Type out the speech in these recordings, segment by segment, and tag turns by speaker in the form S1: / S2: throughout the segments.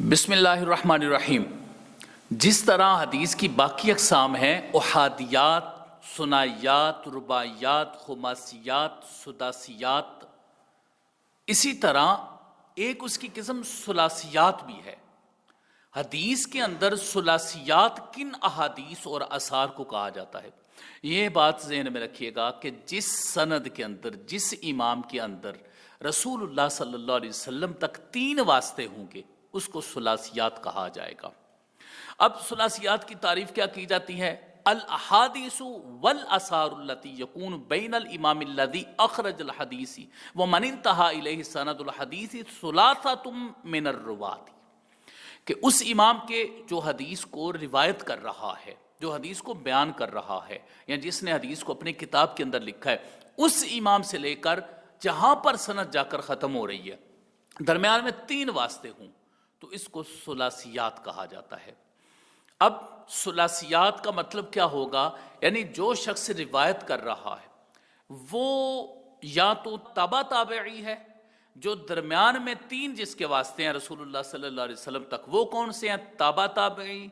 S1: بسم اللہ الرحمن الرحیم۔ جس طرح حدیث کی باقی اقسام ہیں، احادیات، ثنائیات، رباعیات، خماسیات، سداسیات، اسی طرح ایک اس کی قسم ثلاثیات بھی ہے۔ حدیث کے اندر ثلاثیات کن احادیث اور آثار کو کہا جاتا ہے؟ یہ بات ذہن میں رکھیے گا کہ جس سند کے اندر، جس امام کے اندر رسول اللہ صلی اللہ علیہ وسلم تک 3 واسطے ہوں گے، اس کو ثلاثیات کہا جائے گا۔ اب ثلاثیات کی تعریف کیا کی جاتی ہے؟ الاحادیث والآثار التي يكون بين الامام الذي اخرج الحديث ومن انتهى اليه سند الحديث ثلاثه من الرواه، کہ اس امام کے جو حدیث کو روایت کر رہا ہے، جو حدیث کو بیان کر رہا ہے، یا جس نے حدیث کو اپنی کتاب کے اندر لکھا ہے، اس امام سے لے کر جہاں پر سند جا کر ختم ہو رہی ہے، درمیان میں 3 واسطے ہوں، تو اس کو ثلاثیات کہا جاتا ہے۔ اب ثلاثیات کا مطلب کیا ہوگا؟ یعنی جو شخص روایت کر رہا ہے وہ یا تو تابع تابعی ہے، جو درمیان میں 3 جس کے واسطے ہیں رسول اللہ صلی اللہ علیہ وسلم تک، وہ کون سے ہیں؟ تابع تابعی،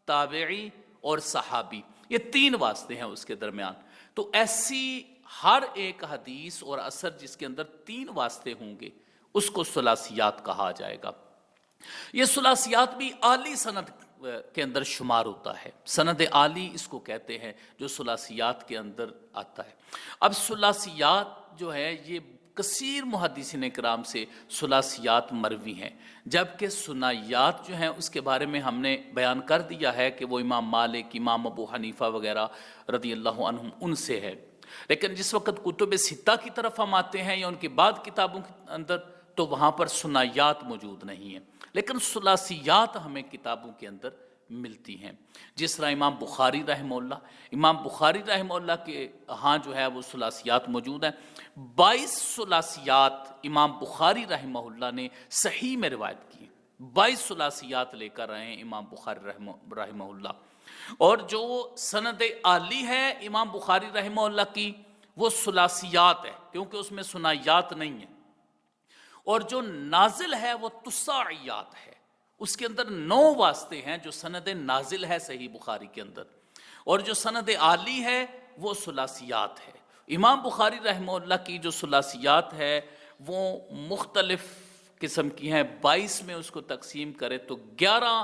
S1: تابعی اور صحابی، یہ 3 واسطے ہیں اس کے درمیان۔ تو ایسی ہر ایک حدیث اور اثر جس کے اندر 3 واسطے ہوں گے، اس کو ثلاثیات کہا جائے گا۔ یہ ثلاثیات بھی عالی سند کے اندر شمار ہوتا ہے، سند عالی اس کو کہتے ہیں جو ثلاثیات کے اندر آتا ہے۔ اب ثلاثیات جو ہے یہ کثیر محدثین کرام سے ثلاثیات مروی ہیں، جبکہ ثنائیات جو ہیں اس کے بارے میں ہم نے بیان کر دیا ہے کہ وہ امام مالک، امام ابو حنیفہ وغیرہ رضی اللہ عنہم ان سے ہے۔ لیکن جس وقت کتب ستہ کی طرف ہم آتے ہیں یا ان کے بعد کتابوں کے اندر، تو وہاں پر ثنائیات موجود نہیں ہیں، لیکن ثلاثیات ہمیں کتابوں کے اندر ملتی ہیں۔ جس طرح امام بخاری رحمہ اللہ کے ہاں جو ہے وہ ثلاثیات موجود ہیں۔ 22 ثلاثیات امام بخاری رحمہ اللہ نے صحیح میں روایت کی ہیں، 22 ثلاثیات لے کر رہے ہیں امام بخاری رحمہ اللہ۔ اور جو سند عالی ہے امام بخاری رحمہ اللہ کی، وہ ثلاثیات ہے، کیونکہ اس میں ثنائیات نہیں ہیں۔ اور جو نازل ہے وہ تساعیات ہے، اس کے اندر 9 واسطے ہیں جو سند نازل ہے صحیح بخاری کے اندر، اور جو سند عالی ہے وہ ثلاثیات ہے۔ امام بخاری رحمہ اللہ کی جو ثلاثیات ہے وہ مختلف قسم کی ہیں، 22 میں اس کو تقسیم کرے تو 11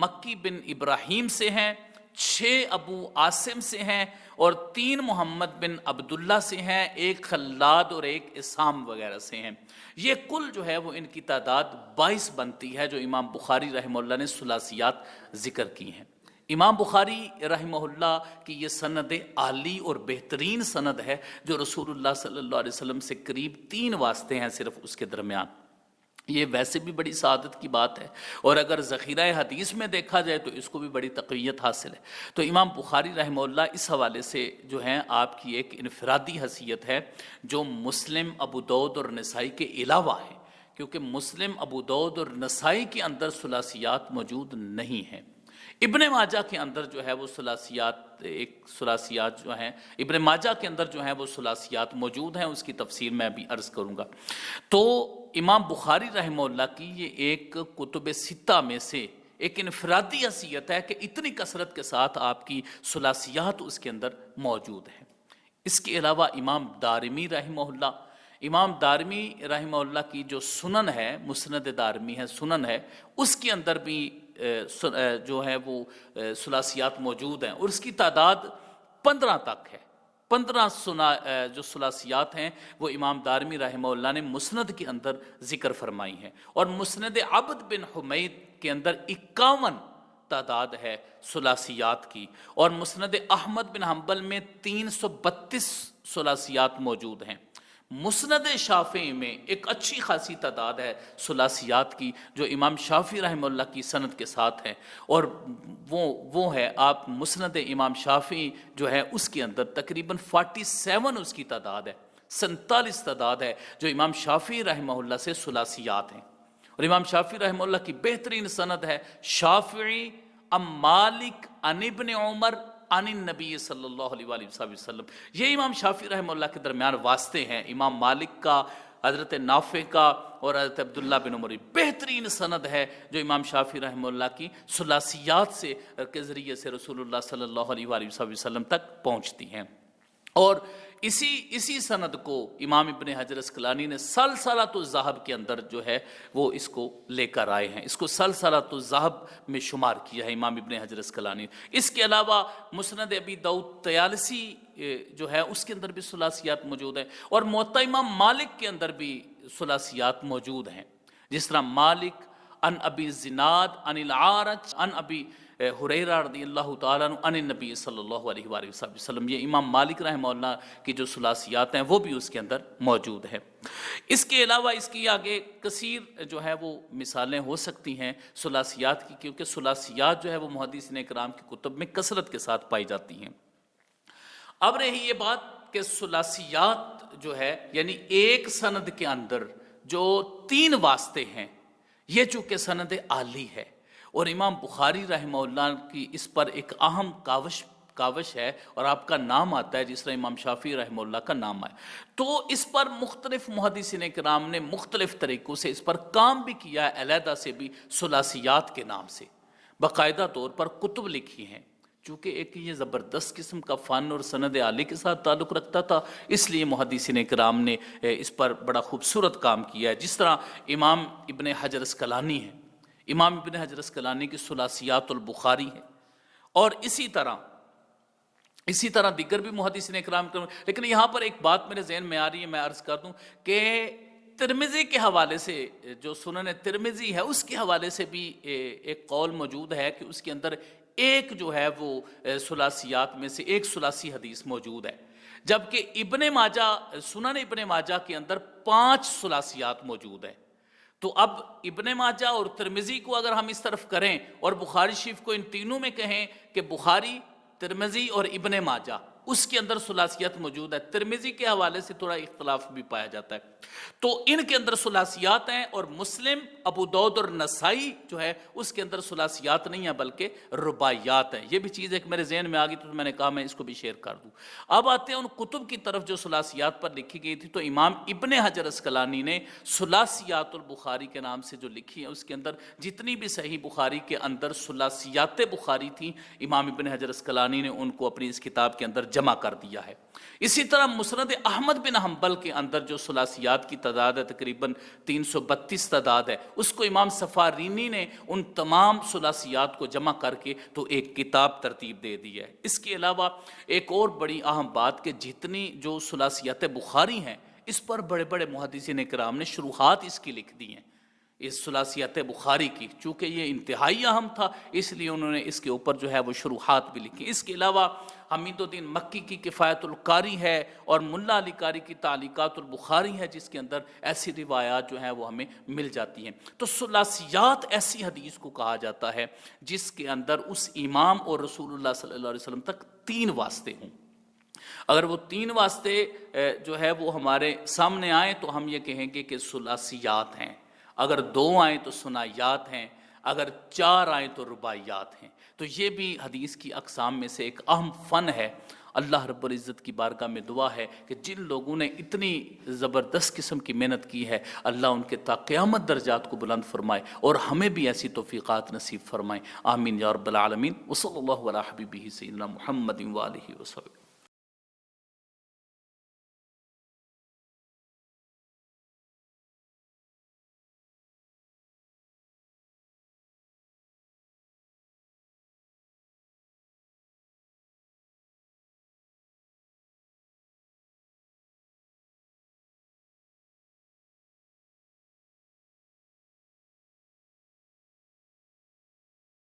S1: مکی بن ابراہیم سے ہیں، 6 ابو عاصم سے ہیں، اور 3 محمد بن عبداللہ سے ہیں، 1 خلاد اور 1 اسام وغیرہ سے ہیں۔ یہ کل جو ہے وہ ان کی تعداد 22 بنتی ہے جو امام بخاری رحمہ اللہ نے ثلاثیات ذکر کی ہیں۔ امام بخاری رحمہ اللہ کی یہ سند عالی اور بہترین سند ہے جو رسول اللہ صلی اللہ علیہ وسلم سے قریب 3 واسطے ہیں صرف اس کے درمیان۔ یہ ویسے بھی بڑی سعادت کی بات ہے، اور اگر ذخیرہ حدیث میں دیکھا جائے تو اس کو بھی بڑی تقویت حاصل ہے۔ تو امام بخاری رحمہ اللہ اس حوالے سے جو ہیں آپ کی ایک انفرادی حیثیت ہے جو مسلم، ابو داؤد اور نسائی کے علاوہ ہے، کیونکہ مسلم، ابو داؤد اور نسائی کے اندر ثلاثیات موجود نہیں ہیں۔ ابن ماجہ کے اندر جو ہے وہ ثلاثیات جو ہیں، ابن ماجہ کے اندر جو ہیں وہ ثلاثیات موجود ہیں، اس کی تفسیر میں بھی عرض کروں گا۔ تو امام بخاری رحمہ اللہ کی یہ ایک کتب ستہ میں سے ایک انفرادی حیثیت ہے کہ اتنی کثرت کے ساتھ آپ کی ثلاثیات اس کے اندر موجود ہیں۔ اس کے علاوہ امام دارمی رحمہ اللہ کی جو سنن ہے، مسند دارمی ہے، سنن ہے، اس کے اندر بھی جو ہے وہ ثلاثیات موجود ہیں، اور اس کی تعداد 15 تک ہے۔ 15 جو ثلاثیات ہیں وہ امام دارمی رحمہ اللہ نے مسند کے اندر ذکر فرمائی ہیں، اور مسند عبد بن حمید کے اندر 51 تعداد ہے ثلاثیات کی، اور مسند احمد بن حنبل میں 332 ثلاثیات موجود ہیں۔ مسند شافعی میں ایک اچھی خاصی تعداد ہے ثلاثیات کی جو امام شافعی رحمہ اللہ کی سند کے ساتھ ہے، اور وہ ہے آپ مسند امام شافعی جو ہے اس کے اندر تقریباً 47 اس کی تعداد ہے، 47 تعداد ہے جو امام شافعی رحمہ اللہ سے ثلاثیات ہیں۔ اور امام شافعی رحمہ اللہ کی بہترین سند ہے شافعی ام مالک عن ابن عمر عن النبی صلی اللہ علیہ وآلہ وسلم۔ یہ امام شافعی رحمہ اللہ کے درمیان واسطے ہیں۔ امام مالک کا حضرت نافع کا اور حضرت عبداللہ بن عمر، بہترین سند ہے جو امام شافعی رحمہ اللہ کی ثلاثیات سے کے ذریعے سے رسول اللہ صلی اللہ علیہ وآلہ وسلم تک پہنچتی ہیں۔ اور اسی سند کو امام ابن حجر اسقلانی نے سلسلۃ الذہب کے اندر جو ہے وہ اس کو لے کر آئے ہیں، اس کو سلسلۃ الذہب میں شمار کیا ہے امام ابن حجر اسقلانی۔ اس کے علاوہ مسند ابی داؤد طیالسی جو ہے اس کے اندر بھی ثلاثیات موجود ہیں، اور موطا امام مالک کے اندر بھی ثلاثیات موجود ہیں، جس طرح مالک عن ابی زناد عن العارج عن ابی ہریرہ رضی اللہ تعالیٰ عنہ عن النبی صلی اللہ علیہ وآلہ وسلم۔ یہ امام مالک رحمہ اللہ کی جو ثلاثیات ہیں وہ بھی اس کے اندر موجود ہیں۔ اس کے علاوہ اس کی آگے کثیر جو ہے وہ مثالیں ہو سکتی ہیں ثلاثیات کی، کیونکہ ثلاثیات جو ہے وہ محدثین کرام کی کتب میں کثرت کے ساتھ پائی جاتی ہیں۔ اب رہی یہ بات کہ ثلاثیات جو ہے یعنی ایک سند کے اندر جو 3 واسطے ہیں، یہ چونکہ سند عالی ہے، اور امام بخاری رحمہ اللہ کی اس پر ایک اہم کاوش ہے، اور آپ کا نام آتا ہے جس طرح امام شافعی رحمہ اللہ کا نام آئے، تو اس پر مختلف محدثین کرام نے مختلف طریقوں سے اس پر کام بھی کیا ہے، علیحدہ سے بھی ثلاثیات کے نام سے باقاعدہ طور پر کتب لکھی ہیں۔ چونکہ ایک یہ زبردست قسم کا فن اور سند عالی کے ساتھ تعلق رکھتا تھا، اس لیے محدثین کرام نے اس پر بڑا خوبصورت کام کیا ہے، جس طرح امام ابن حجر اسقلانی ہے، امام ابن حجر اسقلانی کی ثلاثیات البخاری ہے، اور اسی طرح دیگر بھی محدثین کرام۔ لیکن یہاں پر ایک بات میرے ذہن میں آ رہی ہے، میں عرض کر دوں کہ ترمذی کے حوالے سے جو سنن ترمذی ہے اس کے حوالے سے بھی ایک قول موجود ہے کہ اس کے اندر ایک جو ہے وہ ثلاثیات میں سے ایک ثلاثی حدیث موجود ہے، جبکہ سنن ابن ماجہ کے اندر 5 ثلاثیات موجود ہیں۔ تو اب ابن ماجہ اور ترمذی کو اگر ہم اس طرف کریں اور بخاری شریف کو ان تینوں میں کہیں کہ بخاری، ترمذی اور ابن ماجہ، اس کے اندر ثلاثیات موجود ہے۔ ترمذی کے حوالے سے تھوڑا اختلاف بھی پایا جاتا ہے، تو ان کے اندر ثلاثیات ہیں، اور مسلم، ابو داؤد اور نسائی جو ہے اس کے اندر ثلاثیات نہیں ہیں بلکہ رباعیات ہیں۔ یہ بھی چیز ایک میرے ذہن میں آ گئی تو میں نے کہا میں اس کو بھی شیئر کر دوں۔ اب آتے ہیں ان کتب کی طرف جو ثلاثیات پر لکھی گئی تھی، تو امام ابن حجر اسقلانی نے ثلاثیات البخاری کے نام سے جو لکھی ہے، اس کے اندر جتنی بھی صحیح بخاری کے اندر ثلاثیات بخاری تھیں، امام ابن حجر اسقلانی نے ان کو اپنی اس کتاب کے اندر جمع کر دیا ہے۔ اسی طرح مسند احمد بن حنبل کے اندر جو ثلاثیات کی تعداد ہے تقریباً 332 تعداد ہے، اس کو امام سفارینی نے ان تمام ثلاثیات کو جمع کر کے تو ایک کتاب ترتیب دے دی ہے۔ اس کے علاوہ ایک اور بڑی اہم بات کہ جتنی جو ثلاثیات بخاری ہیں، اس پر بڑے بڑے محدثین کرام نے شروحات اس کی لکھ دی ہیں، اس ثلاثیات بخاری کی، چونکہ یہ انتہائی اہم تھا اس لیے انہوں نے اس کے اوپر جو ہے وہ شروحات بھی لکھی۔ اس کے علاوہ حمید الدین مکی کی کفایت القاری ہے، اور ملا علی قاری کی تعلیقات البخاری ہے، جس کے اندر ایسی روایات جو ہیں وہ ہمیں مل جاتی ہیں۔ تو ثلاثیات ایسی حدیث کو کہا جاتا ہے جس کے اندر اس امام اور رسول اللہ صلی اللہ علیہ وسلم تک 3 واسطے ہوں۔ اگر وہ 3 واسطے جو ہے وہ ہمارے سامنے آئیں تو ہم یہ کہیں گے کہ ثلاثیات ہیں، اگر 2 آئیں تو ثنائیات ہیں، اگر 4 آئیں تو رباعیات ہیں۔ تو یہ بھی حدیث کی اقسام میں سے ایک اہم فن ہے۔ اللہ رب العزت کی بارگاہ میں دعا ہے کہ جن لوگوں نے اتنی زبردست قسم کی محنت کی ہے، اللہ ان کے تا قیامت درجات کو بلند فرمائے، اور ہمیں بھی ایسی توفیقات نصیب فرمائے۔ آمین یا رب العالمین۔ وصلی اللہ علی حبیبہ سیدنا محمد وآلہ وصحبہ۔